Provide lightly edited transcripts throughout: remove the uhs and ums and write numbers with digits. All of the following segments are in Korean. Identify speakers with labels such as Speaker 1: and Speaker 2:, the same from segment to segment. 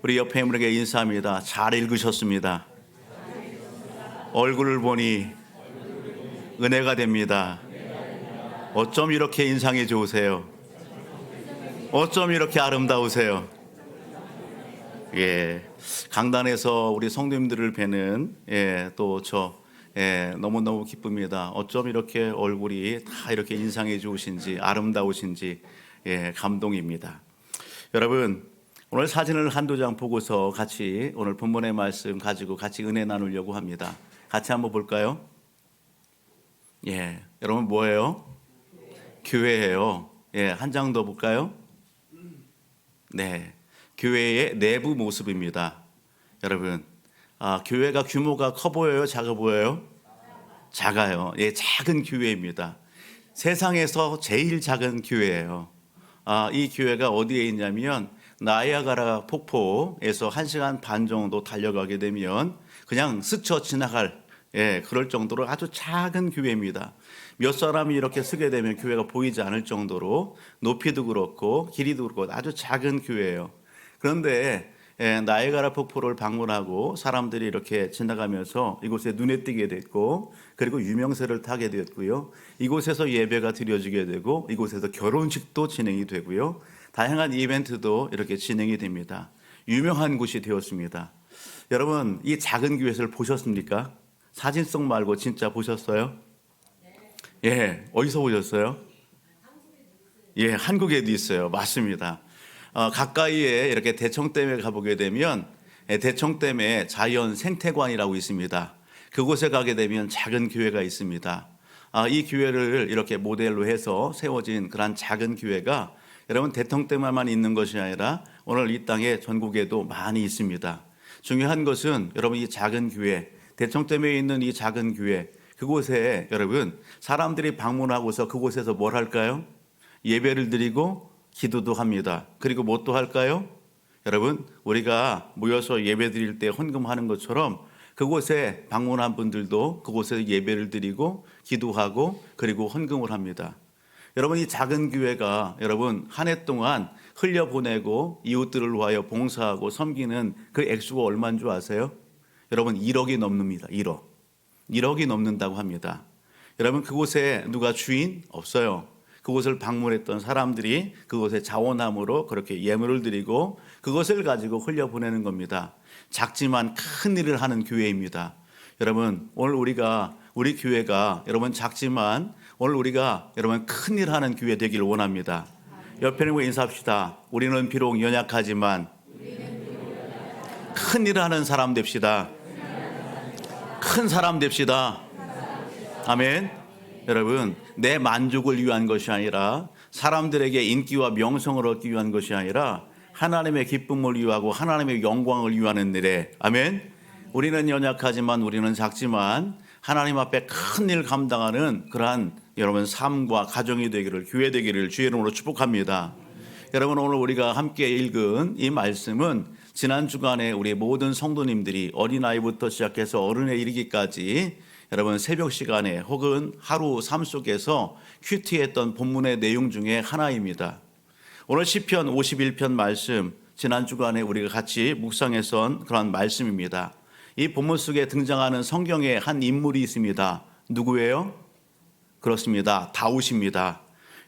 Speaker 1: 우리 옆에 있는 분에게 인사합니다. 잘 읽으셨습니다. 얼굴을 보니 은혜가 됩니다. 어쩜 이렇게 인상이 좋으세요? 어쩜 이렇게 아름다우세요? 예, 강단에서 우리 성도님들을 뵈는 너무너무 기쁩니다. 어쩜 이렇게 얼굴이 다 이렇게 인상이 좋으신지 아름다우신지 감동입니다. 여러분, 오늘 사진을 한두 장 보고서 같이 오늘 본문의 말씀 가지고 같이 은혜 나누려고 합니다. 같이 한번 볼까요? 여러분 뭐예요? 교회예요. 한 장 더 볼까요? 네, 교회의 내부 모습입니다. 여러분, 교회가 규모가 커 보여요? 작아 보여요? 작아요. 작은 교회입니다. 세상에서 제일 작은 교회예요. 이 교회가 어디에 있냐면 나이아가라 폭포에서 1시간 반 정도 달려가게 되면 그냥 스쳐 지나갈 그럴 정도로 아주 작은 교회입니다. 몇 사람이 이렇게 서게 되면 교회가 보이지 않을 정도로 높이도 그렇고 길이도 그렇고 아주 작은 교회예요. 그런데 나이아가라 폭포를 방문하고 사람들이 이렇게 지나가면서 이곳에 눈에 띄게 됐고, 그리고 유명세를 타게 됐고요. 이곳에서 예배가 드려지게 되고 이곳에서 결혼식도 진행이 되고요. 다양한 이벤트도 이렇게 진행이 됩니다. 유명한 곳이 되었습니다. 여러분, 이 작은 교회를 보셨습니까? 사진 속 말고 진짜 보셨어요? 어디서 보셨어요? 한국에도 있어요. 맞습니다. 가까이에 이렇게 대청댐에 가보게 되면 대청댐에 자연 생태관이라고 있습니다. 그곳에 가게 되면 작은 교회가 있습니다. 이 교회를 이렇게 모델로 해서 세워진 그런 작은 교회가 여러분 대청댐에만 있는 것이 아니라 오늘 이 땅에 전국에도 많이 있습니다. 중요한 것은 여러분 이 작은 교회, 대청댐에 있는 이 작은 교회, 그곳에 여러분 사람들이 방문하고서 그곳에서 뭘 할까요? 예배를 드리고 기도도 합니다. 그리고 뭐 또 할까요? 여러분, 우리가 모여서 예배 드릴 때 헌금하는 것처럼 그곳에 방문한 분들도 그곳에서 예배를 드리고 기도하고 그리고 헌금을 합니다. 여러분, 이 작은 교회가 여러분 한 해 동안 흘려보내고 이웃들을 위하여 봉사하고 섬기는 그 액수가 얼마인 줄 아세요? 여러분 1억이 넘습니다. 1억이 넘는다고 합니다. 여러분, 그곳에 누가 주인? 없어요. 그곳을 방문했던 사람들이 그곳에 자원함으로 그렇게 예물을 드리고 그것을 가지고 흘려보내는 겁니다. 작지만 큰 일을 하는 교회입니다. 여러분, 오늘 우리 교회가 여러분 작지만 오늘 우리가 여러분 큰 일 하는 교회 되기를 원합니다. 옆에 있는 거 인사합시다. 우리는 비록 연약하지만 큰 일을 하는 사람 됩시다. 큰 사람 됩시다. 아멘. 여러분, 내 만족을 위한 것이 아니라 사람들에게 인기와 명성을 얻기 위한 것이 아니라 하나님의 기쁨을 위하고 하나님의 영광을 위하는 일에, 아멘. 우리는 연약하지만 우리는 작지만 하나님 앞에 큰 일 감당하는 그러한 여러분 삶과 가정이 되기를, 교회 되기를 주의 이름으로 축복합니다. 여러분, 오늘 우리가 함께 읽은 이 말씀은 지난 주간에 우리 모든 성도님들이 어린아이부터 시작해서 어른에 이르기까지 여러분 새벽 시간에 혹은 하루 삶 속에서 큐티했던 본문의 내용 중에 하나입니다. 오늘 시편 51편 말씀, 지난 주간에 우리가 같이 묵상했던 그런 말씀입니다. 이 본문 속에 등장하는 성경의 한 인물이 있습니다. 누구예요? 그렇습니다. 다윗입니다.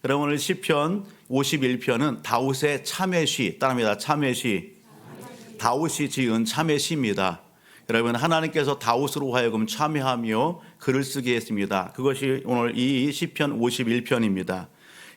Speaker 1: 여러분, 오늘 시편 51편은 다윗의 참회시, 따라합니다. 참회시. 다윗이 지은 참회시입니다. 여러분, 하나님께서 다윗으로 하여금 참회하며 글을 쓰게 했습니다. 그것이 오늘 이 시편 51편입니다.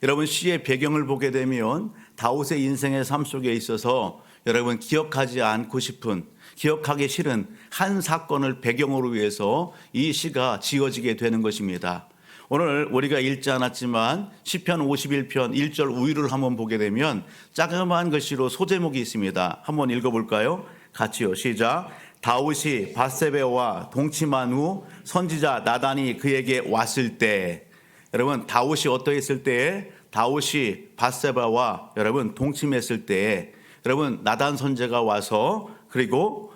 Speaker 1: 여러분, 시의 배경을 보게 되면 다윗의 인생의 삶 속에 있어서 여러분 기억하지 않고 싶은, 기억하기 싫은 한 사건을 배경으로 해서 이 시가 지어지게 되는 것입니다. 오늘 우리가 읽지 않았지만 시편 51편 1절 우위를 한번 보게 되면 자그마한 글씨로 소제목이 있습니다. 한번 읽어볼까요? 같이요. 시작. 다윗이 밧세바와 동침한 후 선지자 나단이 그에게 왔을 때, 여러분 다윗이 어떠했을 때에? 다윗이 밧세바와 여러분 동침했을 때에 여러분 나단 선지자가 와서 그리고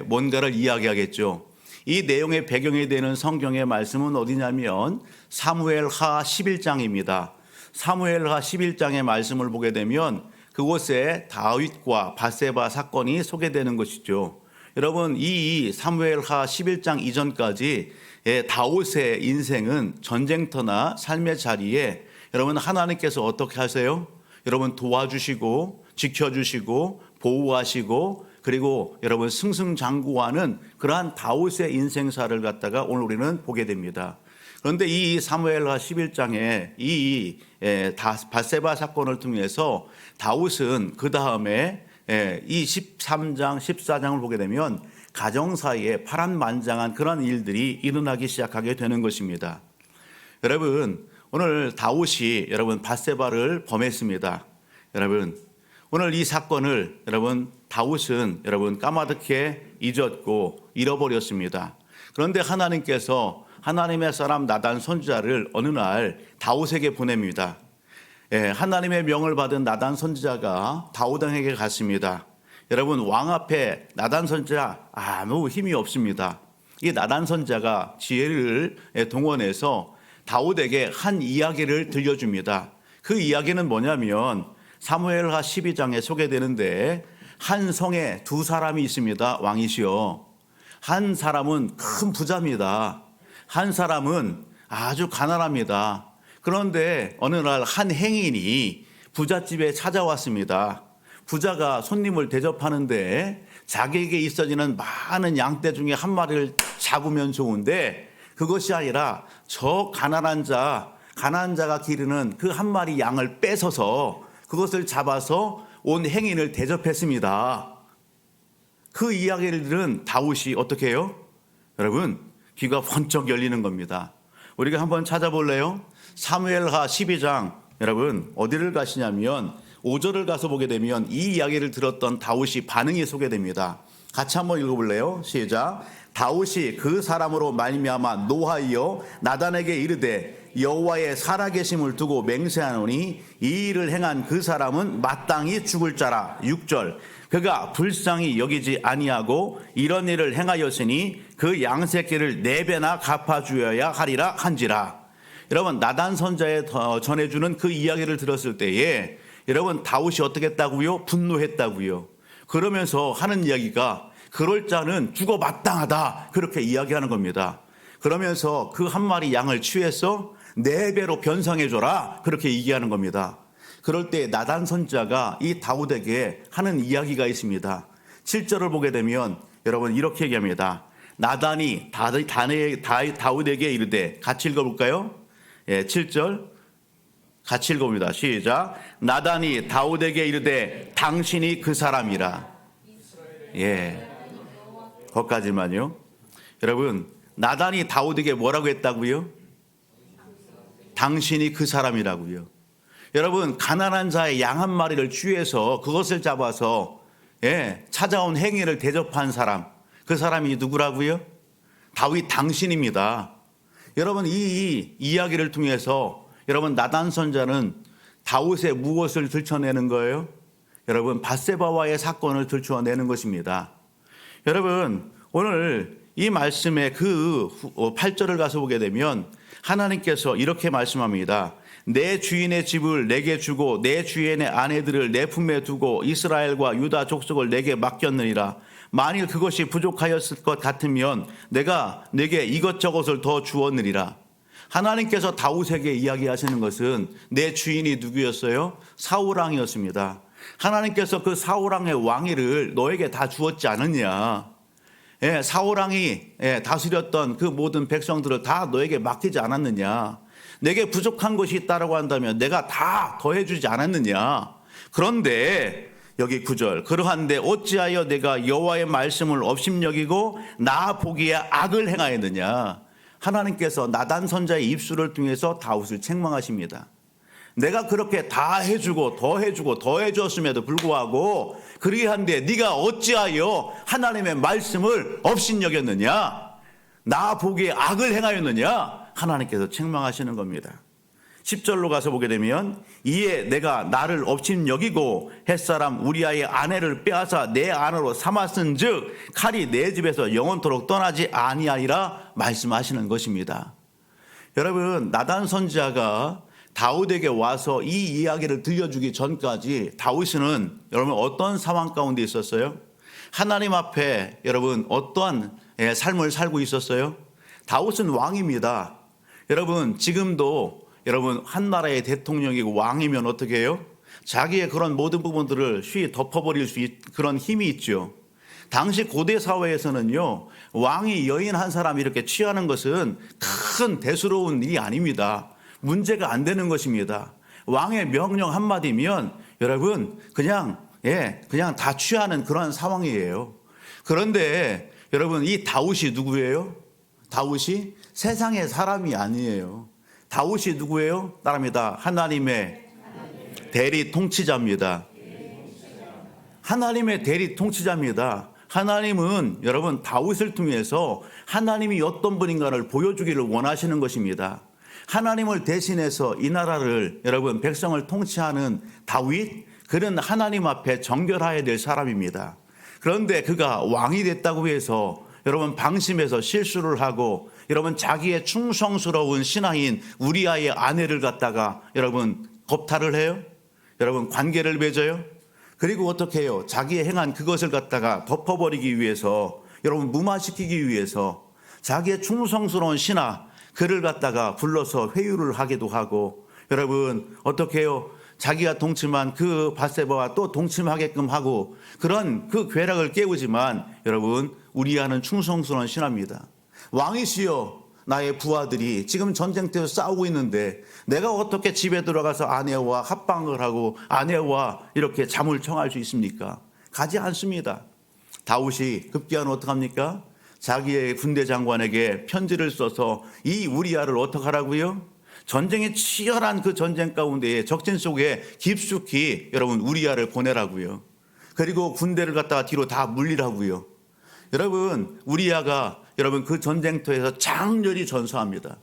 Speaker 1: 뭔가를 이야기하겠죠. 이 내용의 배경이 되는 성경의 말씀은 어디냐면 사무엘하 11장입니다. 사무엘하 11장의 말씀을 보게 되면 그곳에 다윗과 밧세바 사건이 소개되는 것이죠. 여러분, 이 사무엘하 11장 이전까지 다윗의 인생은 전쟁터나 삶의 자리에 여러분 하나님께서 어떻게 하세요? 여러분 도와주시고 지켜주시고 보호하시고 그리고 여러분 승승장구하는 그러한 다윗의 인생사를 갖다가 오늘 우리는 보게 됩니다. 그런데 이 사무엘하 11장에 이 밧세바 사건을 통해서 다윗은 그 다음에 이 13장, 14장을 보게 되면 가정 사이에 파란만장한 그런 일들이 일어나기 시작하게 되는 것입니다. 여러분, 오늘 다윗이 여러분 밧세바를 범했습니다. 여러분, 오늘 이 사건을 여러분 다윗은 여러분 까마득히 잊었고 잃어버렸습니다. 그런데 하나님께서 하나님의 사람 나단 선지자를 어느 날 다윗에게 보냅니다. 하나님의 명을 받은 나단 선지자가 다윗에게 갔습니다. 여러분, 왕 앞에 나단 선지자 아무 힘이 없습니다. 이 나단 선지자가 지혜를 동원해서 다윗에게 한 이야기를 들려줍니다. 그 이야기는 뭐냐면 사무엘하 12장에 소개되는데 한 성에 두 사람이 있습니다. 왕이시여. 한 사람은 큰 부자입니다. 한 사람은 아주 가난합니다. 그런데 어느 날 한 행인이 부잣집에 찾아왔습니다. 부자가 손님을 대접하는데 자기에게 있어지는 많은 양떼 중에 한 마리를 잡으면 좋은데 그것이 아니라 저 가난한 자가 기르는 그 한 마리 양을 뺏어서 그것을 잡아서 온 행인을 대접했습니다. 그 이야기를 들은 다윗이 어떻게 해요? 여러분, 귀가 번쩍 열리는 겁니다. 우리가 한번 찾아볼래요? 사무엘하 12장, 여러분 어디를 가시냐면 5절을 가서 보게 되면 이 이야기를 들었던 다윗이 반응이 소개됩니다. 같이 한번 읽어볼래요? 시작. 다윗이 그 사람으로 말미암아 노하여 나단에게 이르되 여호와의 살아계심을 두고 맹세하노니 이 일을 행한 그 사람은 마땅히 죽을 자라. 6절. 그가 불쌍히 여기지 아니하고 이런 일을 행하였으니 그 양새끼를 4배나 갚아주어야 하리라 한지라. 여러분, 나단 선자에 전해주는 그 이야기를 들었을 때에 여러분 다윗이 어떻게 했다고요? 분노했다고요. 그러면서 하는 이야기가 그럴 자는 죽어 마땅하다, 그렇게 이야기하는 겁니다. 그러면서 그 한 마리 양을 취해서 4배로 변상해줘라, 그렇게 얘기하는 겁니다. 그럴 때 나단 선지자가 이 다윗에게 하는 이야기가 있습니다. 7절을 보게 되면 여러분 이렇게 얘기합니다. 나단이 다윗에게 이르되, 같이 읽어볼까요? 7절 같이 읽어봅니다. 시작. 나단이 다윗에게 이르되 당신이 그 사람이라. 거기까지만요. 여러분, 나단이 다윗에게 뭐라고 했다고요? 당신이 그 사람이라고요. 여러분, 가난한 자의 양 한 마리를 취해서 그것을 잡아서 찾아온 행인을 대접한 사람, 그 사람이 누구라고요? 다윗 당신입니다. 여러분, 이 이야기를 통해서 여러분 나단 선자는 다윗의 무엇을 들춰내는 거예요? 여러분, 밧세바와의 사건을 들춰내는 것입니다. 여러분, 오늘 이 말씀의 그 8절을 가서 보게 되면 하나님께서 이렇게 말씀합니다. 내 주인의 집을 내게 주고 내 주인의 아내들을 내 품에 두고 이스라엘과 유다 족속을 내게 맡겼느니라. 만일 그것이 부족하였을 것 같으면 내가 내게 이것저것을 더 주었느니라. 하나님께서 다윗에게 이야기하시는 것은 내 주인이 누구였어요? 사울왕이었습니다. 하나님께서 그 사울왕의 왕위를 너에게 다 주었지 않느냐. 사울왕이 다스렸던 그 모든 백성들을 다 너에게 맡기지 않았느냐. 내게 부족한 것이 있다고 한다면 내가 다 더해주지 않았느냐. 그런데 여기 9절, 그러한데 어찌하여 내가 여호와의 말씀을 업심여기고 나 보기에 악을 행하였느냐. 하나님께서 나단 선자의 입술을 통해서 다윗을 책망하십니다. 내가 그렇게 다 해주고 더 해주고 더 해주었음에도 불구하고 그리한데 네가 어찌하여 하나님의 말씀을 업신여겼느냐, 나 보기에 악을 행하였느냐. 하나님께서 책망하시는 겁니다. 10절로 가서 보게 되면 이에 내가 나를 업신여기고 햇사람 우리아의 아내를 빼앗아 내 아내로 삼았은 즉 칼이 내 집에서 영원토록 떠나지 아니하리라 말씀하시는 것입니다. 여러분, 나단 선지자가 다윗에게 와서 이 이야기를 들려주기 전까지 다윗은 여러분 어떤 상황 가운데 있었어요? 하나님 앞에 여러분 어떠한 삶을 살고 있었어요? 다윗은 왕입니다. 여러분 지금도 여러분 한 나라의 대통령이고 왕이면 어떻게 해요? 자기의 그런 모든 부분들을 쉬이 덮어버릴 수 그런 힘이 있죠. 당시 고대 사회에서는요, 왕이 여인 한 사람 이렇게 취하는 것은 큰 대수로운 일이 아닙니다. 문제가 안 되는 것입니다. 왕의 명령 한마디면 여러분 그냥 다 취하는 그런 상황이에요. 그런데 여러분 이 다윗이 누구예요? 다윗이 세상의 사람이 아니에요. 다윗이 누구예요? 따라합니다. 하나님의 대리 통치자입니다. 하나님의 대리 통치자입니다. 하나님은 여러분 다윗을 통해서 하나님이 어떤 분인가를 보여주기를 원하시는 것입니다. 하나님을 대신해서 이 나라를 여러분 백성을 통치하는 다윗, 그는 하나님 앞에 정결해야 될 사람입니다. 그런데 그가 왕이 됐다고 해서 여러분 방심해서 실수를 하고 여러분 자기의 충성스러운 신하인 우리아의 아내를 갖다가 여러분 겁탈을 해요. 여러분 관계를 맺어요. 그리고 어떻게 해요? 자기의 행한 그것을 갖다가 덮어버리기 위해서 여러분 무마시키기 위해서 자기의 충성스러운 신하 그를 갖다가 불러서 회유를 하기도 하고 여러분 어떻게 해요? 자기가 동침한 그 밧세바와 또 동침하게끔 하고 그런 그 괴락을 깨우지만 여러분 우리아는 충성스러운 신하입니다. 왕이시여 나의 부하들이 지금 전쟁터에서 싸우고 있는데 내가 어떻게 집에 들어가서 아내와 합방을 하고 아내와 이렇게 잠을 청할 수 있습니까? 가지 않습니다. 다윗이 급기야는 어떡합니까? 자기의 군대 장관에게 편지를 써서 이 우리아를 어떡하라고요? 전쟁이 치열한 그 전쟁 가운데 적진 속에 깊숙이 여러분 우리아를 보내라고요. 그리고 군대를 갖다가 뒤로 다 물리라고요. 여러분 우리아가 여러분 그 전쟁터에서 장렬히 전사합니다.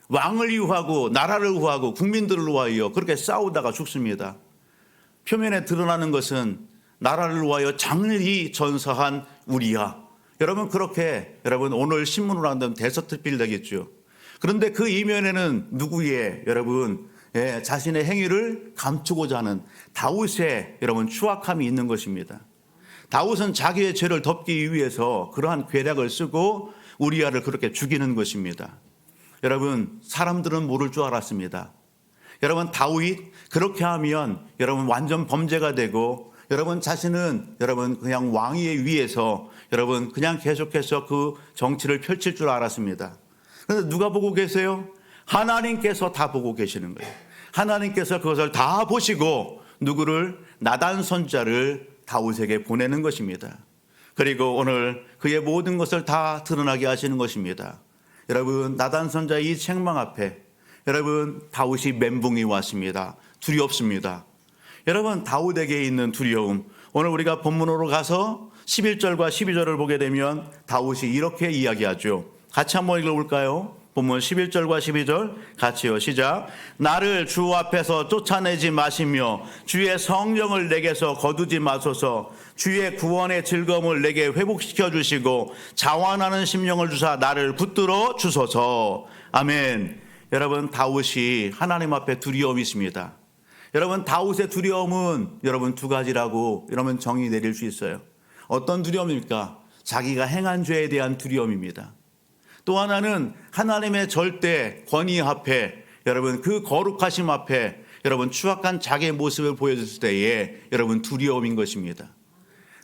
Speaker 1: 왕을 위하고 나라를 위하고 국민들을 위하여 그렇게 싸우다가 죽습니다. 표면에 드러나는 것은 나라를 위하여 장렬히 전사한 우리아. 여러분 그렇게 여러분 오늘 신문으로 한다면 대서특필 되겠죠. 그런데 그 이면에는 누구의 여러분 자신의 행위를 감추고자 하는 다윗의 여러분 추악함이 있는 것입니다. 다윗은 자기의 죄를 덮기 위해서 그러한 괴략을 쓰고 우리아를 그렇게 죽이는 것입니다. 여러분 사람들은 모를 줄 알았습니다. 여러분 다윗 그렇게 하면 여러분 완전 범죄가 되고 여러분 자신은 여러분 그냥 왕위에 위에서 여러분 그냥 계속해서 그 정치를 펼칠 줄 알았습니다. 그런데 누가 보고 계세요? 하나님께서 다 보고 계시는 거예요. 하나님께서 그것을 다 보시고 누구를 나단 선자를 다윗에게 보내는 것입니다. 그리고 오늘 그의 모든 것을 다 드러나게 하시는 것입니다. 여러분 나단 선자의 이 책망 앞에 여러분 다윗이 멘붕이 왔습니다. 두렵습니다. 여러분 다윗에게 있는 두려움, 오늘 우리가 본문으로 가서 11절과 12절을 보게 되면 다윗이 이렇게 이야기하죠. 같이 한번 읽어볼까요? 본문 11절과 12절 같이요. 시작. 나를 주 앞에서 쫓아내지 마시며 주의 성령을 내게서 거두지 마소서. 주의 구원의 즐거움을 내게 회복시켜 주시고 자완하는 심령을 주사 나를 붙들어 주소서. 아멘. 여러분 다윗이 하나님 앞에 두려움이 있습니다. 여러분 다윗의 두려움은 여러분 두 가지라고 여러분 정의 내릴 수 있어요. 어떤 두려움입니까? 자기가 행한 죄에 대한 두려움입니다. 또 하나는 하나님의 절대 권위 앞에 여러분 그 거룩하심 앞에 여러분 추악한 자기의 모습을 보여줬을 때에 여러분 두려움인 것입니다.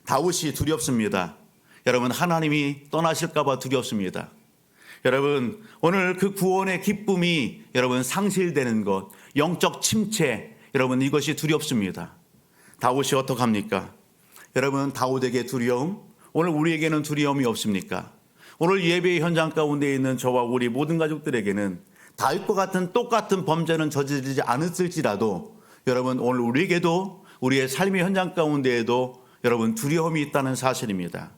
Speaker 1: 다윗이 두렵습니다. 여러분 하나님이 떠나실까 봐 두렵습니다. 여러분 오늘 그 구원의 기쁨이 여러분 상실되는 것, 영적 침체, 여러분 이것이 두렵습니다. 다윗이 어떡합니까? 여러분 다윗에게 두려움, 오늘 우리에게는 두려움이 없습니까? 오늘 예배의 현장 가운데 있는 저와 우리 모든 가족들에게는 다윗과 같은 똑같은 범죄는 저지르지 않았을지라도 여러분 오늘 우리에게도 우리의 삶의 현장 가운데에도 여러분 두려움이 있다는 사실입니다.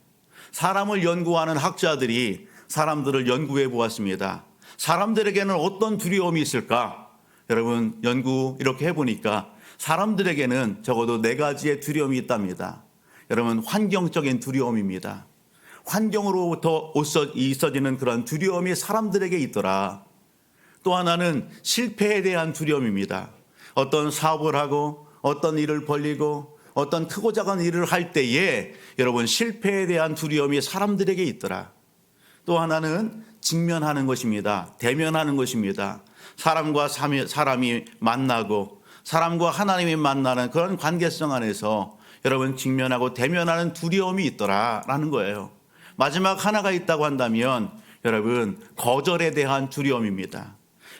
Speaker 1: 사람을 연구하는 학자들이 사람들을 연구해 보았습니다. 사람들에게는 어떤 두려움이 있을까? 여러분 연구 이렇게 해보니까 사람들에게는 적어도 4가지의 두려움이 있답니다. 여러분 환경적인 두려움입니다. 환경으로부터 있어지는 그런 두려움이 사람들에게 있더라. 또 하나는 실패에 대한 두려움입니다. 어떤 사업을 하고 어떤 일을 벌리고 어떤 크고 작은 일을 할 때에 여러분 실패에 대한 두려움이 사람들에게 있더라. 또 하나는 직면하는 것입니다. 대면하는 것입니다. 사람과 사람이 만나고 사람과 하나님이 만나는 그런 관계성 안에서 여러분 직면하고 대면하는 두려움이 있더라라는 거예요. 마지막 하나가 있다고 한다면 여러분 거절에 대한 두려움입니다.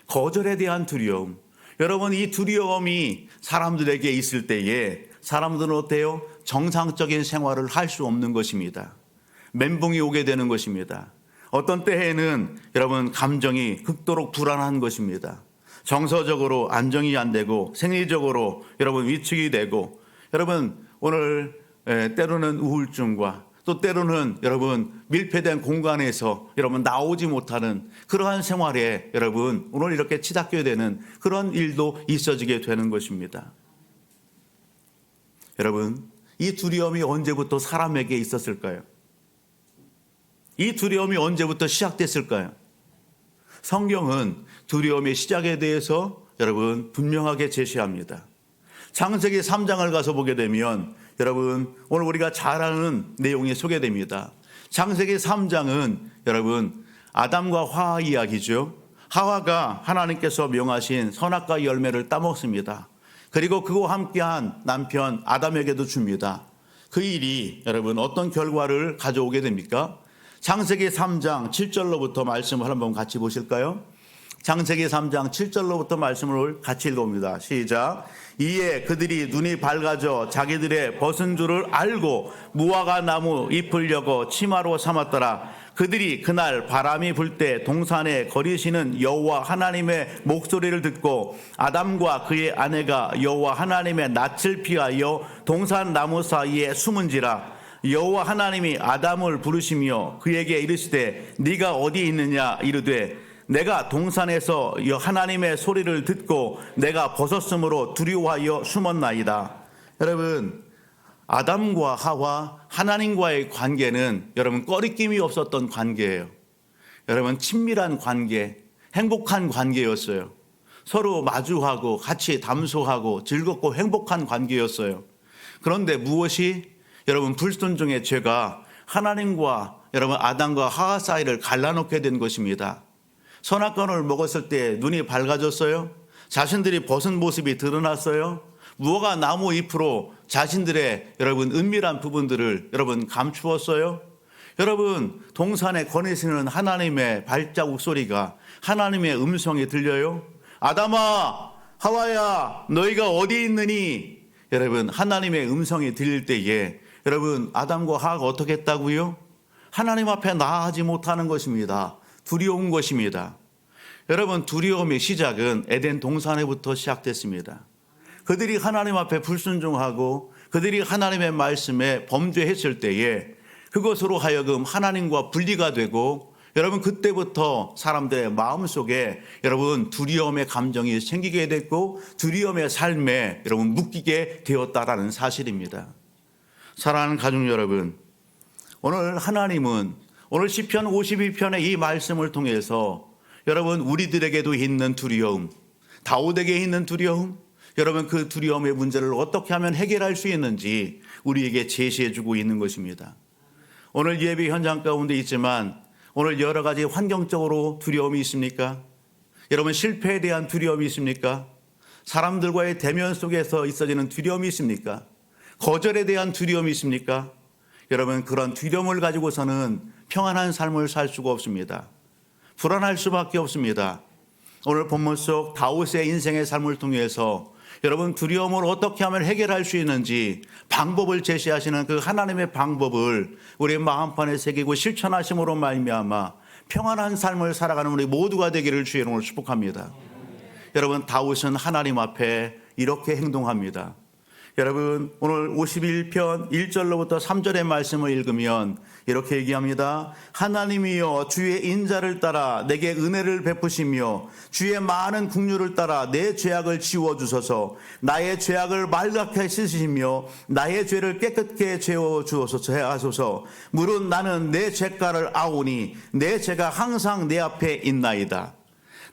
Speaker 1: 거절에 대한 두려움. 여러분 이 두려움이 사람들에게 있을 때에 사람들은 어때요? 정상적인 생활을 할 수 없는 것입니다. 멘붕이 오게 되는 것입니다. 어떤 때에는 여러분 감정이 극도로 불안한 것입니다. 정서적으로 안정이 안 되고 생리적으로 여러분 위축이 되고 여러분 오늘 때로는 우울증과 또 때로는 여러분 밀폐된 공간에서 여러분 나오지 못하는 그러한 생활에 여러분 오늘 이렇게 치닫게 되는 그런 일도 있어지게 되는 것입니다. 여러분 이 두려움이 언제부터 사람에게 있었을까요? 이 두려움이 언제부터 시작됐을까요? 성경은 두려움의 시작에 대해서 여러분 분명하게 제시합니다. 창세기 3장을 가서 보게 되면 여러분 오늘 우리가 잘 아는 내용이 소개됩니다. 창세기 3장은 여러분 아담과 하와 이야기죠. 하와가 하나님께서 명하신 선악과 열매를 따먹습니다. 그리고 그와 함께한 남편 아담에게도 줍니다. 그 일이 여러분 어떤 결과를 가져오게 됩니까? 창세기 3장 7절로부터 말씀을 한번 같이 보실까요? 창세기 3장 7절로부터 말씀을 같이 읽어봅니다. 시작. 이에 그들이 눈이 밝아져 자기들의 벗은 줄을 알고 무화과 나무 잎을 여고 치마로 삼았더라. 그들이 그날 바람이 불 때 동산에 거리시는 여호와 하나님의 목소리를 듣고 아담과 그의 아내가 여호와 하나님의 낯을 피하여 동산 나무 사이에 숨은지라. 여호와 하나님이 아담을 부르시며 그에게 이르시되 네가 어디 있느냐 이르되 내가 동산에서 하나님의 소리를 듣고 내가 벗었으므로 두려워하여 숨었나이다. 여러분 아담과 하와 하나님과의 관계는 여러분 꺼리낌이 없었던 관계예요. 여러분 친밀한 관계, 행복한 관계였어요. 서로 마주하고 같이 담소하고 즐겁고 행복한 관계였어요. 그런데 무엇이 여러분 불순종의 죄가 하나님과 여러분 아담과 하와 사이를 갈라놓게 된 것입니다. 선악과를 먹었을 때 눈이 밝아졌어요. 자신들이 벗은 모습이 드러났어요. 무화과 나무 잎으로 자신들의 여러분 은밀한 부분들을 여러분 감추었어요. 여러분 동산에 거니시는 하나님의 발자국 소리가 하나님의 음성이 들려요. 아담아 하와야 너희가 어디 있느니? 여러분 하나님의 음성이 들릴 때에 여러분 아담과 하와가 어떻게 했다고요? 하나님 앞에 나아가지 못하는 것입니다. 두려운 것입니다. 여러분 두려움의 시작은 에덴 동산에부터 시작됐습니다. 그들이 하나님 앞에 불순종하고 그들이 하나님의 말씀에 범죄했을 때에 그것으로 하여금 하나님과 분리가 되고 여러분 그때부터 사람들의 마음속에 여러분 두려움의 감정이 생기게 됐고 두려움의 삶에 여러분 묶이게 되었다라는 사실입니다. 사랑하는 가족 여러분, 오늘 하나님은 오늘 시편 52편의 이 말씀을 통해서 여러분 우리들에게도 있는 두려움, 다윗에게 있는 두려움, 여러분 그 두려움의 문제를 어떻게 하면 해결할 수 있는지 우리에게 제시해주고 있는 것입니다. 오늘 예배 현장 가운데 있지만 오늘 여러 가지 환경적으로 두려움이 있습니까? 여러분 실패에 대한 두려움이 있습니까? 사람들과의 대면 속에서 있어지는 두려움이 있습니까? 거절에 대한 두려움이 있습니까? 여러분 그런 두려움을 가지고서는 평안한 삶을 살 수가 없습니다. 불안할 수밖에 없습니다. 오늘 본문 속 다윗의 인생의 삶을 통해서 여러분 두려움을 어떻게 하면 해결할 수 있는지 방법을 제시하시는 그 하나님의 방법을 우리 마음판에 새기고 실천하심으로 말미암아 평안한 삶을 살아가는 우리 모두가 되기를 주의 이름으로 축복합니다. 여러분 다윗은 하나님 앞에 이렇게 행동합니다. 여러분 오늘 51편 1절로부터 3절의 말씀을 읽으면 이렇게 얘기합니다. 하나님이여 주의 인자를 따라 내게 은혜를 베푸시며 주의 많은 긍휼을 따라 내 죄악을 지워주소서. 나의 죄악을 말갛게 씻으시며 나의 죄를 깨끗게 제어주소서. 무릇 나는 내 죄가를 아오니 내 죄가 항상 내 앞에 있나이다.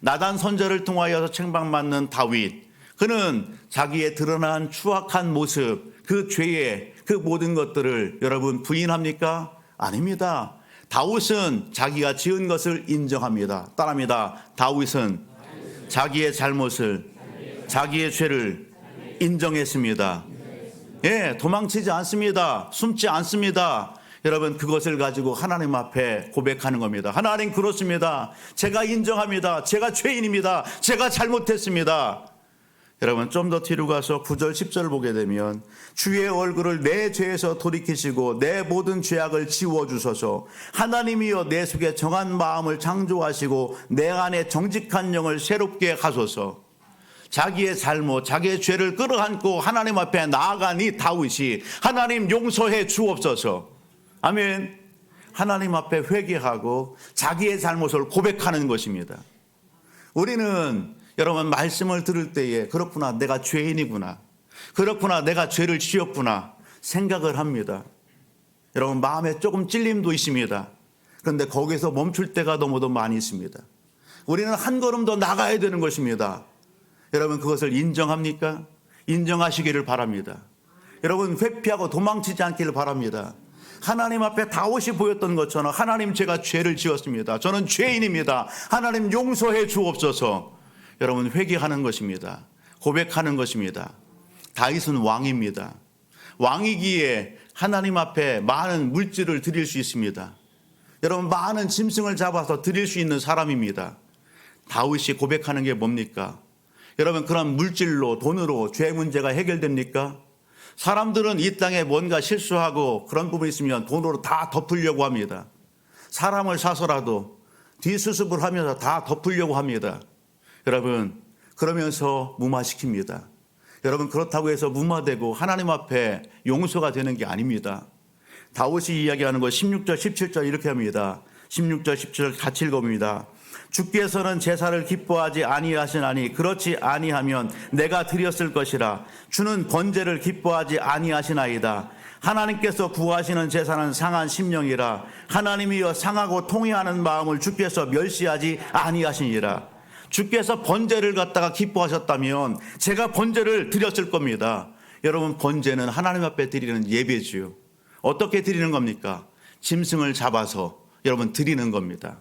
Speaker 1: 나단 선지자를 통하여서 책망받는 다윗, 그는 자기의 드러난 추악한 모습, 그 죄의 그 모든 것들을 여러분 부인합니까? 아닙니다. 다윗은 자기가 지은 것을 인정합니다. 따라합니다. 다윗은 자기의 잘못을, 자기의 죄를 인정했습니다. 예, 도망치지 않습니다. 숨지 않습니다. 여러분, 그것을 가지고 하나님 앞에 고백하는 겁니다. 하나님, 그렇습니다. 제가 인정합니다. 제가 죄인입니다. 제가 잘못했습니다. 여러분, 좀 더 뒤로 가서 9절 10절을 보게 되면 주의 얼굴을 내 죄에서 돌이키시고 내 모든 죄악을 지워주소서. 하나님이여 내 속에 정한 마음을 창조하시고 내 안에 정직한 영을 새롭게 하소서. 자기의 잘못, 자기의 죄를 끌어안고 하나님 앞에 나아간 이 다윗이 하나님 용서해 주옵소서. 아멘. 하나님 앞에 회개하고 자기의 잘못을 고백하는 것입니다. 우리는 여러분 말씀을 들을 때에 그렇구나, 내가 죄인이구나, 그렇구나, 내가 죄를 지었구나 생각을 합니다. 여러분 마음에 조금 찔림도 있습니다. 그런데 거기서 멈출 때가 너무도 많이 있습니다. 우리는 한 걸음 더 나가야 되는 것입니다. 여러분 그것을 인정합니까? 인정하시기를 바랍니다. 여러분 회피하고 도망치지 않기를 바랍니다. 하나님 앞에 다윗이 보였던 것처럼 하나님, 제가 죄를 지었습니다. 저는 죄인입니다. 하나님 용서해 주옵소서. 여러분 회개하는 것입니다. 고백하는 것입니다. 다윗은 왕입니다. 왕이기에 하나님 앞에 많은 물질을 드릴 수 있습니다. 여러분 많은 짐승을 잡아서 드릴 수 있는 사람입니다. 다윗이 고백하는 게 뭡니까? 여러분 그런 물질로, 돈으로 죄 문제가 해결됩니까? 사람들은 이 땅에 뭔가 실수하고 그런 부분이 있으면 돈으로 다 덮으려고 합니다. 사람을 사서라도 뒷수습을 하면서 다 덮으려고 합니다. 여러분 그러면서 무마시킵니다. 여러분 그렇다고 해서 무마되고 하나님 앞에 용서가 되는 게 아닙니다. 다윗이 이야기하는 것 16절 17절 이렇게 합니다. 16절 17절 같이 읽어봅니다. 주께서는 제사를 기뻐하지 아니하시나니 그렇지 아니하면 내가 드렸을 것이라. 주는 번제를 기뻐하지 아니하시나이다. 하나님께서 구하시는 제사는 상한 심령이라. 하나님이여 상하고 통회하는 마음을 주께서 멸시하지 아니하시니라. 주께서 번제를 갖다가 기뻐하셨다면 제가 번제를 드렸을 겁니다. 여러분 번제는 하나님 앞에 드리는 예배지요. 어떻게 드리는 겁니까? 짐승을 잡아서 여러분 드리는 겁니다.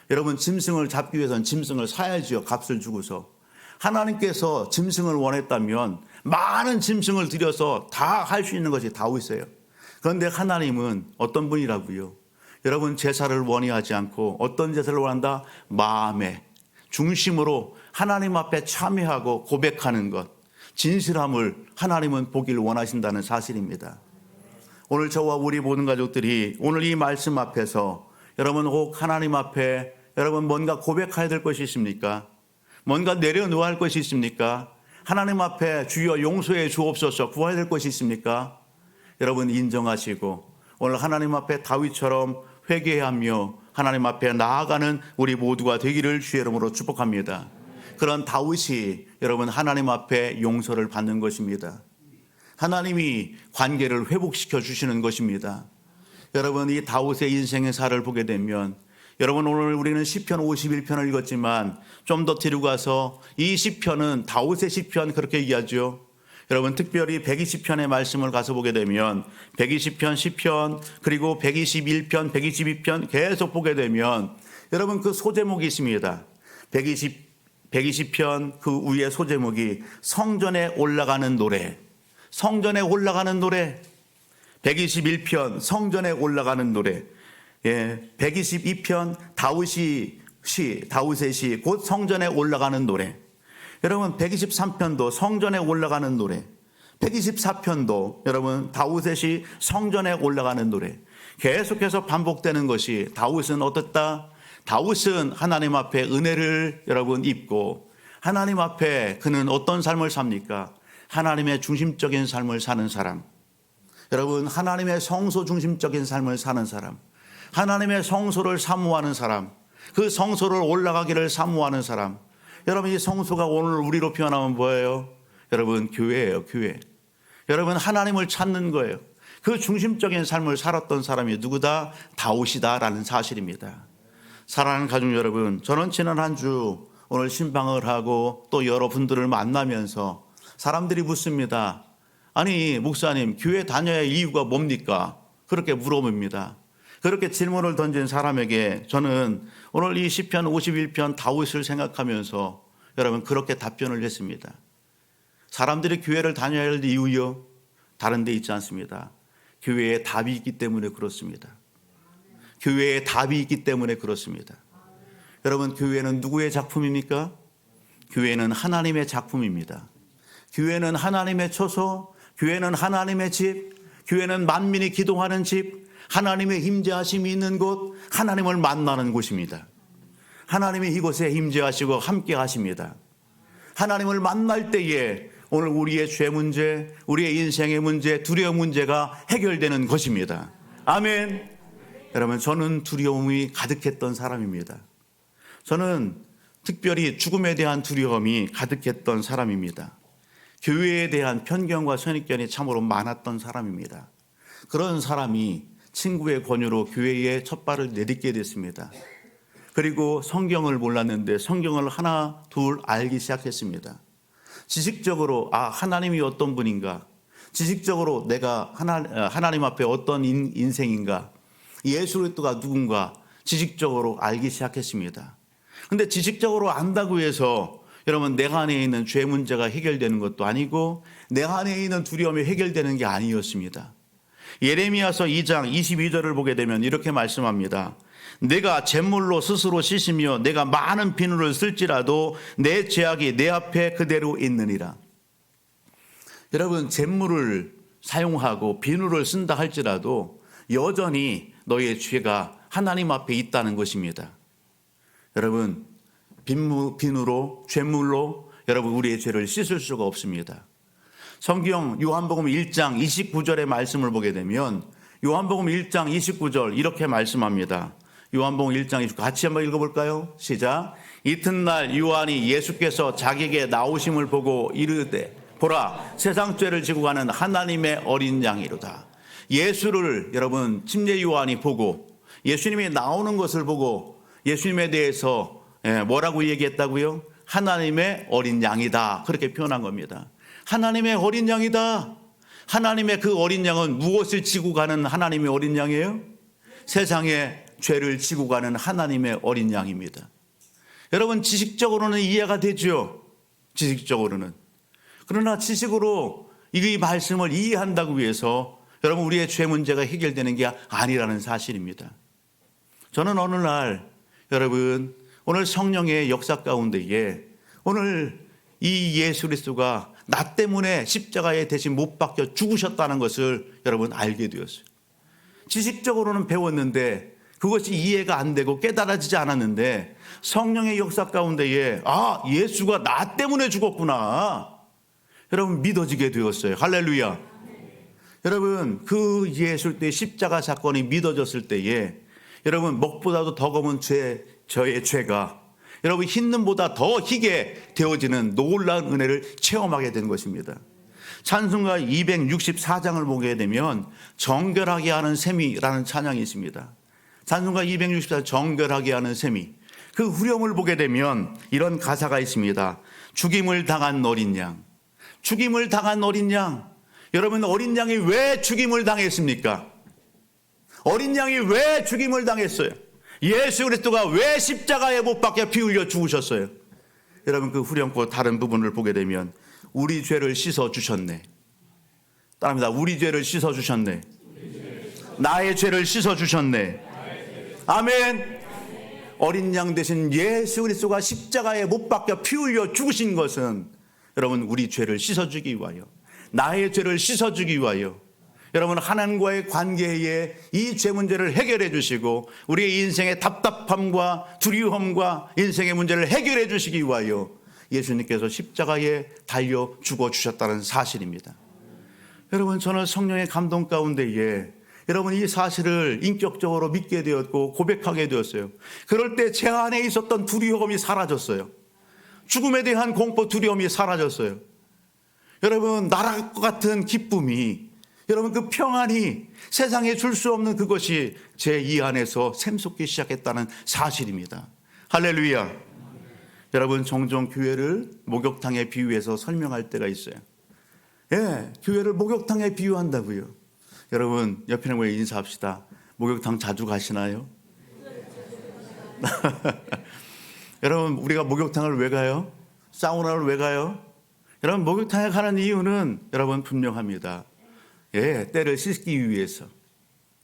Speaker 1: 여러분 짐승을 잡기 위해서는 짐승을 사야지요. 값을 주고서. 하나님께서 짐승을 원했다면 많은 짐승을 들여서 다 할 수 있는 것이 다윗이에요. 그런데 하나님은 어떤 분이라고요? 여러분 제사를 원하지 않고 어떤 제사를 원한다? 마음의 중심으로 하나님 앞에 참여하고 고백하는 것, 진실함을 하나님은 보기를 원하신다는 사실입니다. 오늘 저와 우리 모든 가족들이 오늘 이 말씀 앞에서 여러분 혹 하나님 앞에 여러분 뭔가 고백해야 될 것이 있습니까? 뭔가 내려놓아야 할 것이 있습니까? 하나님 앞에 주여 용서해 주옵소서 구해야 될 것이 있습니까? 여러분 인정하시고 오늘 하나님 앞에 다윗처럼 회개하며 하나님 앞에 나아가는 우리 모두가 되기를 주의 이름으로 축복합니다. 그런 다윗이 여러분 하나님 앞에 용서를 받는 것입니다. 하나님이 관계를 회복시켜 주시는 것입니다. 여러분 이 다윗의 인생의 사를 보게 되면 여러분 오늘 우리는 시편 51편을 읽었지만 좀 더 뒤로 가서 이 시편은 다윗의 시편 그렇게 얘기하죠. 여러분 특별히 120편의 말씀을 가서 보게 되면 120편, 시편 그리고 121편, 122편 계속 보게 되면 여러분 그 소제목이 있습니다. 120편 그 위에 소제목이 성전에 올라가는 노래, 성전에 올라가는 노래. 121편 성전에 올라가는 노래. 122편 다윗의 시 곧 성전에 올라가는 노래. 여러분 123편도 성전에 올라가는 노래. 124편도 여러분 다윗의 시 성전에 올라가는 노래. 계속해서 반복되는 것이 다윗은 어떻다? 다윗은 하나님 앞에 은혜를 여러분 입고 하나님 앞에 그는 어떤 삶을 삽니까? 하나님의 중심적인 삶을 사는 사람. 여러분 하나님의 성소 중심적인 삶을 사는 사람, 하나님의 성소를 사모하는 사람, 그 성소를 올라가기를 사모하는 사람. 여러분 이 성소가 오늘 우리로 표현하면 뭐예요? 여러분 교회예요. 교회. 여러분 하나님을 찾는 거예요. 그 중심적인 삶을 살았던 사람이 누구다? 다윗이다라는 사실입니다. 사랑하는 가족 여러분, 저는 지난 한 주 오늘 신방을 하고 또 여러분들을 만나면서 사람들이 묻습니다. 아니 목사님 교회 다녀야 할 이유가 뭡니까? 그렇게 물어봅니다. 그렇게 질문을 던진 사람에게 저는 오늘 이 시편 51편 다윗을 생각하면서 여러분 그렇게 답변을 했습니다. 사람들이 교회를 다녀야 할 이유요? 다른 데 있지 않습니다. 교회에 답이 있기 때문에 그렇습니다. 교회에 답이 있기 때문에 그렇습니다. 여러분 교회는 누구의 작품입니까? 교회는 하나님의 작품입니다. 교회는 하나님의 처소, 교회는 하나님의 집, 교회는 만민이 기도하는 집, 하나님의 임재하심이 있는 곳, 하나님을 만나는 곳입니다. 하나님이 이곳에 임재하시고 함께 하십니다. 하나님을 만날 때에 오늘 우리의 죄 문제, 우리의 인생의 문제, 두려움 문제가 해결되는 것입니다. 아멘. 여러분 저는 두려움이 가득했던 사람입니다. 저는 특별히 죽음에 대한 두려움이 가득했던 사람입니다. 교회에 대한 편견과 선입견이 참으로 많았던 사람입니다. 그런 사람이 친구의 권유로 교회에 첫 발을 내딛게 됐습니다. 그리고 성경을 몰랐는데 성경을 하나 둘 알기 시작했습니다. 지식적으로 하나님이 어떤 분인가, 지식적으로 내가 하나님 앞에 어떤 인생인가, 예수 그리스도가 누군가 지식적으로 알기 시작했습니다. 그런데 지식적으로 안다고 해서 여러분 내가 안에 있는 죄 문제가 해결되는 것도 아니고 내 안에 있는 두려움이 해결되는 게 아니었습니다. 예레미야서 2장 22절을 보게 되면 이렇게 말씀합니다. 내가 잿물로 스스로 씻으며 내가 많은 비누를 쓸지라도 내 죄악이 내 앞에 그대로 있느니라. 여러분 잿물을 사용하고 비누를 쓴다 할지라도 여전히 너의 죄가 하나님 앞에 있다는 것입니다. 여러분 비누로 잿물로 여러분 우리의 죄를 씻을 수가 없습니다. 성경 요한복음 1장 29절의 말씀을 보게 되면 요한복음 1장 29절 이렇게 말씀합니다. 요한복음 1장 29절 같이 한번 읽어볼까요? 시작. 이튿날 요한이 예수께서 자기에게 나오심을 보고 이르되 보라 세상 죄를 지고 가는 하나님의 어린 양이로다. 예수를 여러분 침례 요한이 보고 예수님이 나오는 것을 보고 예수님에 대해서 뭐라고 얘기했다고요? 하나님의 어린 양이다. 그렇게 표현한 겁니다. 하나님의 어린 양이다. 하나님의 그 어린 양은 무엇을 지고 가는 하나님의 어린 양이에요? 세상의 죄를 지고 가는 하나님의 어린 양입니다. 여러분 지식적으로는 이해가 되죠. 지식적으로는. 그러나 지식으로 이 말씀을 이해한다고 해서 여러분 우리의 죄 문제가 해결되는 게 아니라는 사실입니다. 저는 어느 날 여러분 오늘 성령의 역사 가운데에 오늘 이 예수 그리스도가 나 때문에 십자가에 대신 못 박혀 죽으셨다는 것을 여러분 알게 되었어요. 지식적으로는 배웠는데 그것이 이해가 안 되고 깨달아지지 않았는데 성령의 역사 가운데에 예수가 나 때문에 죽었구나. 여러분 믿어지게 되었어요. 할렐루야. 여러분 그 예수 때 십자가 사건이 믿어졌을 때에 여러분 먹보다도 더 검은 저의 죄가 여러분 흰 눈보다 더 희게 되어지는 놀라운 은혜를 체험하게 된 것입니다. 찬송가 264장을 보게 되면 정결하게 하는 셈이라는 찬양이 있습니다. 찬송가 264장 정결하게 하는 셈이 그 후렴을 보게 되면 이런 가사가 있습니다. 죽임을 당한 어린 양. 죽임을 당한 어린 양. 여러분 어린 양이 왜 죽임을 당했습니까? 어린 양이 왜 죽임을 당했어요? 예수 그리스도가 왜 십자가에 못 박혀 피 흘려 죽으셨어요? 여러분 그 후렴구 다른 부분을 보게 되면 우리 죄를 씻어 주셨네. 따라합니다. 우리 죄를 씻어 주셨네. 나의 죄를 씻어 주셨네. 아멘. 어린 양 대신 예수 그리스도가 십자가에 못 박혀 피 흘려 죽으신 것은 여러분 우리 죄를 씻어 주기 위하여 나의 죄를 씻어 주기 위하여 여러분 하나님과의 관계에 이 죄 문제를 해결해 주시고 우리의 인생의 답답함과 두려움과 인생의 문제를 해결해 주시기 위하여 예수님께서 십자가에 달려 죽어 주셨다는 사실입니다. 여러분 저는 성령의 감동 가운데에 여러분 이 사실을 인격적으로 믿게 되었고 고백하게 되었어요. 그럴 때 제 안에 있었던 두려움이 사라졌어요. 죽음에 대한 공포 두려움이 사라졌어요. 여러분 나랄 것 같은 기쁨이 여러분 그 평안이 세상에 줄 수 없는 그것이 제 이 안에서 샘솟기 시작했다는 사실입니다. 할렐루야. 여러분 종종 교회를 목욕탕에 비유해서 설명할 때가 있어요. 예, 교회를 목욕탕에 비유한다고요. 여러분 옆에 있는 분에 인사합시다. 목욕탕 자주 가시나요? 여러분 우리가 목욕탕을 왜 가요? 사우나를 왜 가요? 여러분 목욕탕에 가는 이유는 여러분 분명합니다. 예, 때를 씻기 위해서.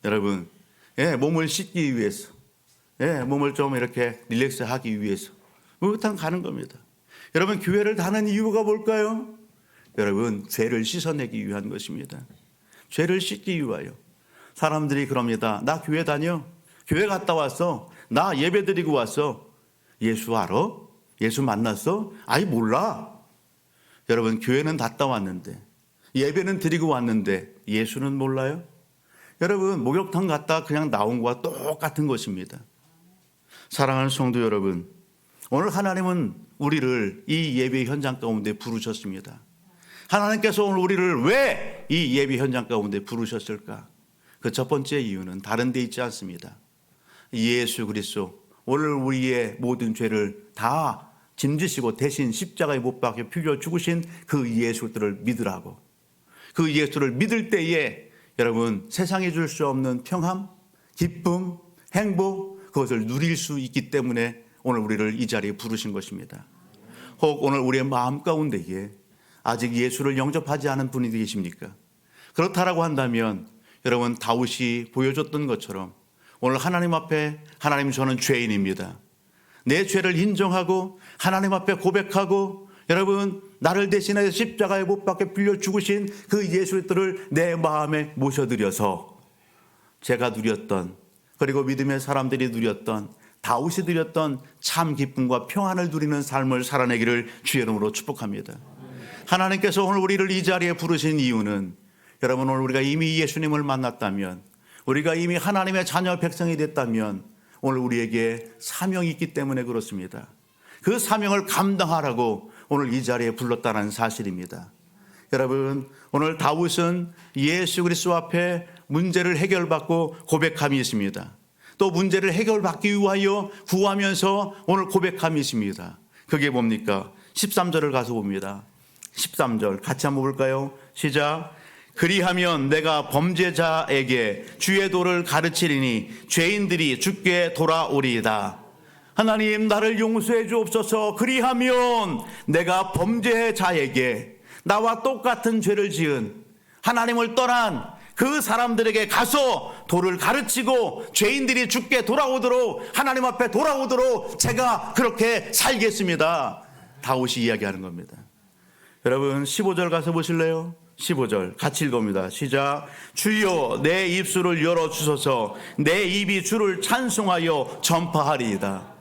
Speaker 1: 여러분, 예, 몸을 씻기 위해서. 예, 몸을 좀 이렇게 릴렉스 하기 위해서. 목욕탕 가는 겁니다. 여러분 교회를 가는 이유가 뭘까요? 여러분 죄를 씻어내기 위한 것입니다. 죄를 씻기 위하여. 사람들이 그럽니다. 나 교회 다녀. 교회 갔다 왔어. 나 예배 드리고 왔어. 예수 알아? 예수 만났어? 아이 몰라. 여러분 교회는 갔다 왔는데 예배는 드리고 왔는데 예수는 몰라요? 여러분 목욕탕 갔다 그냥 나온 것과 똑같은 것입니다. 사랑하는 성도 여러분, 오늘 하나님은 우리를 이 예배 현장 가운데 부르셨습니다. 하나님께서 오늘 우리를 왜 이 예배 현장 가운데 부르셨을까? 그 첫 번째 이유는 다른 데 있지 않습니다. 예수 그리스도 오늘 우리의 모든 죄를 다 짐지시고 대신 십자가에 못 박혀 피려 죽으신 그 예수를 믿으라고. 그 예수를 믿을 때에 여러분 세상에 줄 수 없는 평안, 기쁨, 행복 그것을 누릴 수 있기 때문에 오늘 우리를 이 자리에 부르신 것입니다. 혹 오늘 우리의 마음 가운데에 아직 예수를 영접하지 않은 분이 계십니까? 그렇다라고 한다면 여러분 다윗이 보여줬던 것처럼 오늘 하나님 앞에 하나님 저는 죄인입니다. 내 죄를 인정하고 하나님 앞에 고백하고 여러분 나를 대신하여 십자가에 못 박혀 빌려 죽으신 그 예수를 내 마음에 모셔드려서 제가 누렸던 그리고 믿음의 사람들이 누렸던 다윗이 누렸던 참 기쁨과 평안을 누리는 삶을 살아내기를 주의 이름으로 축복합니다. 하나님께서 오늘 우리를 이 자리에 부르신 이유는 여러분 오늘 우리가 이미 예수님을 만났다면 우리가 이미 하나님의 자녀 백성이 됐다면 오늘 우리에게 사명이 있기 때문에 그렇습니다. 그 사명을 감당하라고 오늘 이 자리에 불렀다는 사실입니다. 여러분 오늘 다윗은 예수 그리스도 앞에 문제를 해결받고 고백함이 있습니다. 또 문제를 해결받기 위하여 구하면서 오늘 고백함이 있습니다. 그게 뭡니까? 13절을 가서 봅니다. 13절 같이 한번 볼까요? 시작. 그리하면 내가 범죄자에게 주의 도를 가르치리니 죄인들이 주께 돌아오리이다. 하나님 나를 용서해 주옵소서. 그리하면 내가 범죄자에게 나와 똑같은 죄를 지은 하나님을 떠난 그 사람들에게 가서 도를 가르치고 죄인들이 주께 돌아오도록 하나님 앞에 돌아오도록 제가 그렇게 살겠습니다. 다윗이 이야기하는 겁니다. 여러분 15절 가서 보실래요? 15절 같이 읽어봅니다. 시작. 주여 내 입술을 열어주소서. 내 입이 주를 찬송하여 전파하리이다.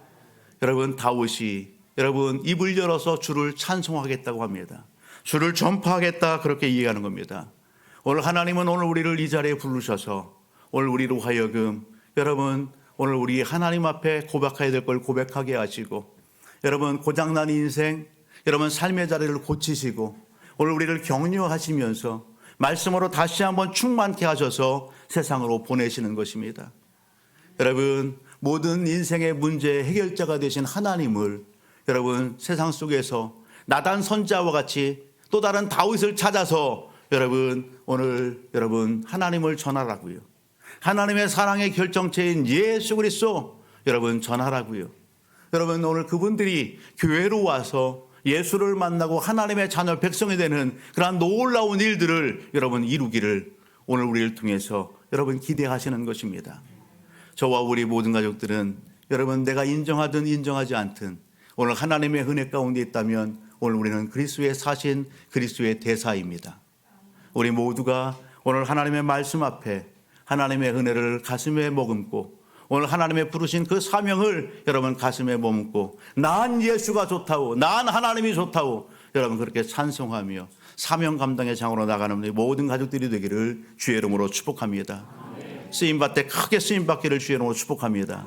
Speaker 1: 여러분 다윗이 여러분 입을 열어서 주를 찬송하겠다고 합니다. 주를 전파하겠다 그렇게 이해하는 겁니다. 오늘 하나님은 오늘 우리를 이 자리에 부르셔서 오늘 우리로 하여금 여러분 오늘 우리 하나님 앞에 고백해야 될 걸 고백하게 하시고 여러분 고장난 인생 여러분 삶의 자리를 고치시고 오늘 우리를 격려하시면서 말씀으로 다시 한번 충만케 하셔서 세상으로 보내시는 것입니다. 여러분 모든 인생의 문제의 해결자가 되신 하나님을 여러분 세상 속에서 나단 선자와 같이 또 다른 다윗을 찾아서 여러분 오늘 여러분 하나님을 전하라고요. 하나님의 사랑의 결정체인 예수 그리스도 여러분 전하라고요. 여러분 오늘 그분들이 교회로 와서 예수를 만나고 하나님의 자녀 백성이 되는 그러한 놀라운 일들을 여러분 이루기를 오늘 우리를 통해서 여러분 기대하시는 것입니다. 저와 우리 모든 가족들은 여러분 내가 인정하든 인정하지 않든 오늘 하나님의 은혜 가운데 있다면 오늘 우리는 그리스도의 사신 그리스도의 대사입니다. 우리 모두가 오늘 하나님의 말씀 앞에 하나님의 은혜를 가슴에 머금고 오늘 하나님의 부르신 그 사명을 여러분 가슴에 머금고 난 예수가 좋다고 난 하나님이 좋다고 여러분 그렇게 찬송하며 사명 감당의 장으로 나가는 우리 모든 가족들이 되기를 주의 이름으로 축복합니다. 쓰임받되 크게 쓰임받기를 주의 이름으로 축복합니다.